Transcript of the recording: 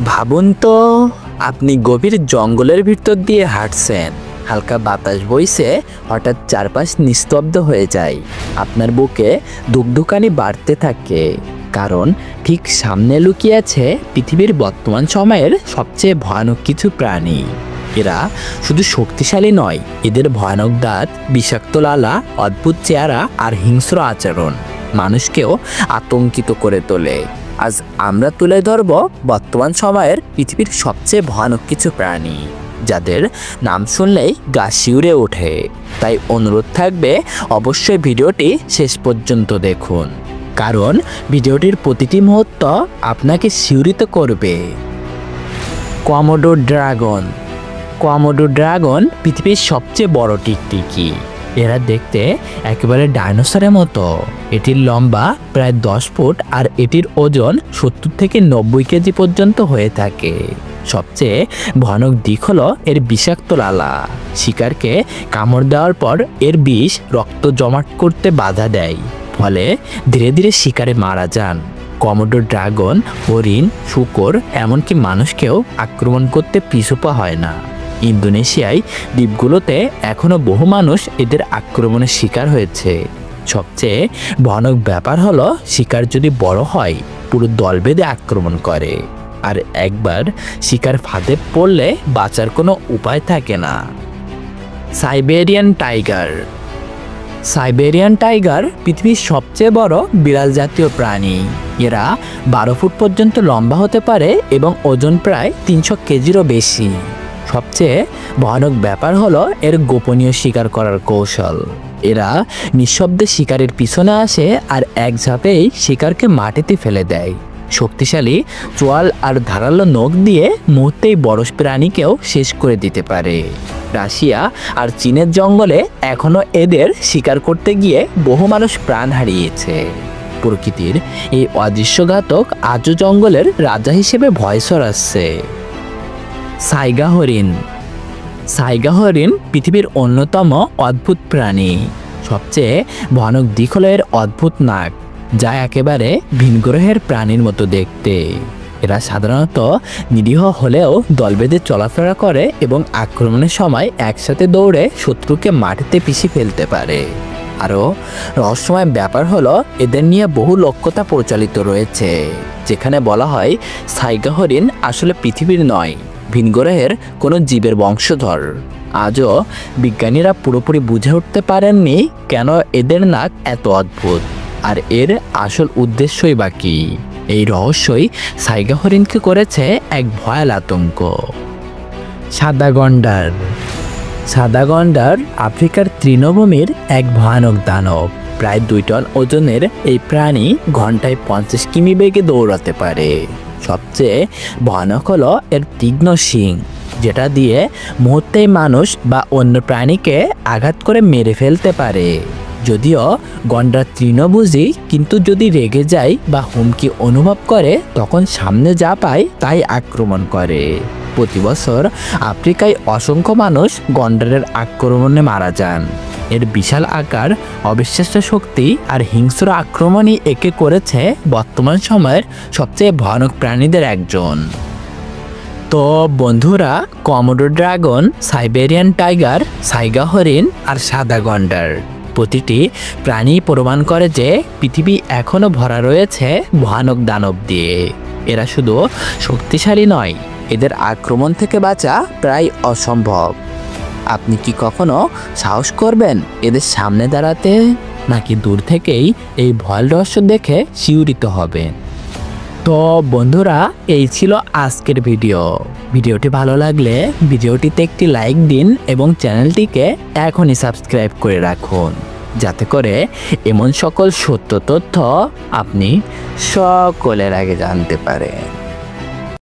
ভাবুন তো, আপনি গভীর জঙ্গলের ভিতর দিয়ে হাঁটছেন, হালকা বাতাস বইছে, হঠাৎ চারপাশ নিস্তব্ধ হয়ে যায়। আপনার বুকে ধুকধুকানি বাড়তে থাকে, কারণ ঠিক সামনে লুকিয়ে আছে পৃথিবীর বর্তমান সময়ের সবচেয়ে ভয়ানক কিছু প্রাণী। এরা শুধু শক্তিশালী নয়, এদের ভয়ানক দাঁত, বিষাক্ত লালা, অদ্ভুত চেহারা আর হিংস্র আচরণ মানুষকেও আতঙ্কিত করে তোলে। আজ আমরা তুলে ধরব বর্তমান সময়ের পৃথিবীর সবচেয়ে ভয়ানক কিছু প্রাণী, যাদের নাম শুনলেই গা শিউরে ওঠে। তাই অনুরোধ থাকবে, অবশ্যই ভিডিওটি শেষ পর্যন্ত দেখুন, কারণ ভিডিওটির প্রতিটি মুহূর্ত আপনাকে শিউরিত করবে। Komodo dragon. কোমোডো ড্রাগন পৃথিবীর সবচেয়ে বড় টিকটিকি। এরা দেখতে একেবারে ডাইনোসরের মতো। এটির লম্বা প্রায় 10 ফুট আর এটির ওজন 70 থেকে 90 কেজি পর্যন্ত হয়ে থাকে। সবচেয়ে ভয়ানক দিক হলো এর বিষাক্ত লালা। শিকারকে কামড় দেওয়ার পর এর বিষ রক্ত জমাট করতে বাধা দেয়, ফলে ধীরে ধীরে শিকারে মারা যান। কোমোডো ড্রাগন হরিণ, শূকর, এমনকি মানুষকেও আক্রমণ করতে পিছুপা হয় না। ইন্দোনেশিয়ায় দ্বীপগুলোতে এখনও বহু মানুষ এদের আক্রমণের শিকার হয়েছে। সবচেয়ে ভয়ানক ব্যাপার হলো, শিকার যদি বড় হয় পুরো দল বেঁধে আক্রমণ করে, আর একবার শিকার ফাঁদে পড়লে বাঁচার কোনো উপায় থাকে না। Siberian tiger. সাইবেরিয়ান টাইগার পৃথিবীর সবচেয়ে বড় বিড়াল জাতীয় প্রাণী। এরা 12 ফুট পর্যন্ত লম্বা হতে পারে এবং ওজন প্রায় 300 কেজিরও বেশি। সবচেয়ে ভয়ানক ব্যাপার হলো এর গোপনীয় শিকার করার কৌশল। এরা নিঃশব্দে শিকারের পিছনে আসে আর এক ঝাঁপেই শিকারকে মাটিতে ফেলে দেয়। শক্তিশালী চোয়াল আর ধারালো নখ দিয়ে মুহূর্তেই বড় প্রাণীকেও শেষ করে দিতে পারে। রাশিয়া আর চীনের জঙ্গলে এখনও এদের শিকার করতে গিয়ে বহু মানুষ প্রাণ হারিয়েছে। প্রকৃতির এই অদৃশ্য ঘাতক আজও জঙ্গলের রাজা হিসেবে ভয় ছড়াচ্ছে। সাইগা হরিণ। সাইগা হরিণ পৃথিবীর অন্যতম অদ্ভুত প্রাণী। সবচেয়ে ভয়ানক দিক হলো এর অদ্ভুত নাক, যা একেবারে ভিনগ্রহের প্রাণীর মতো দেখতে। এরা সাধারণত নিরীহ হলেও দল বেঁধে চলাফেরা করে এবং আক্রমণের সময় একসাথে দৌড়ে শত্রুকে মাটিতে পিষে ফেলতে পারে। আরও রহস্যময় ব্যাপার হলো, এদের নিয়ে বহু লোককথা প্রচলিত রয়েছে, যেখানে বলা হয় সাইগা হরিণ আসলে পৃথিবীর নয়, ভিনগ্রহের কোনো জীবের বংশধর। আজও বিজ্ঞানীরা পুরোপুরি বুঝে উঠতে পারেননি কেন এদের নাক এত অদ্ভুত, আর এর আসল উদ্দেশ্যই বা কী। এই রহস্যই সাইগা হরিণকে করেছে এক ভয়াল আতঙ্ক। সাদা গন্ডার। সাদা গন্ডার আফ্রিকার তৃণভূমির এক ভয়ানক দানব। প্রায় 2 টন ওজনের এই প্রাণী ঘন্টায় 50 কিমি বেগে দৌড়াতে পারে। সবচেয়ে ভয়ানক হলো এর তীক্ষ্ণ শিং, যেটা দিয়ে মুহূর্তেই মানুষ বা অন্য প্রাণীকে আঘাত করে মেরে ফেলতে পারে। যদিও গন্ডার তৃণভোজী, কিন্তু যদি রেগে যায় বা হুমকি অনুভব করে তখন সামনে যা পায় তাই আক্রমণ করে। প্রতি বছর আফ্রিকায় অসংখ্য মানুষ গন্ডারের আক্রমণে মারা যান। এর বিশাল আকার, অবিশ্বাস্য শক্তি আর হিংস্র আক্রমণই একে করেছে বর্তমান সময়ের সবচেয়ে ভয়ানক প্রাণীদের একজন। তো বন্ধুরা, কোমোডো ড্রাগন, সাইবেরিয়ান টাইগার, সাইগা হরিণ আর সাদা গন্ডার প্রতিটি প্রাণী প্রমাণ করে যে পৃথিবী এখনও ভরা রয়েছে ভয়ানক দানব দিয়ে। এরা শুধু শক্তিশালী নয়, এদের আক্রমণ থেকে বাঁচা প্রায় অসম্ভব। আপনি কি কখনো সাহস করবেন এদের সামনে দাঁড়াতে, নাকি দূর থেকেই এই ভয়াল রহস্য দেখে শিউরিত হবেন? তো বন্ধুরা, এই ছিল আজকের ভিডিওটি ভালো লাগলে ভিডিওটিতে একটি লাইক দিন এবং চ্যানেলটিকে এখনই সাবস্ক্রাইব করে রাখুন, যাতে করে এমন সকল সত্য তথ্য আপনি সকলের আগে জানতে পারেন।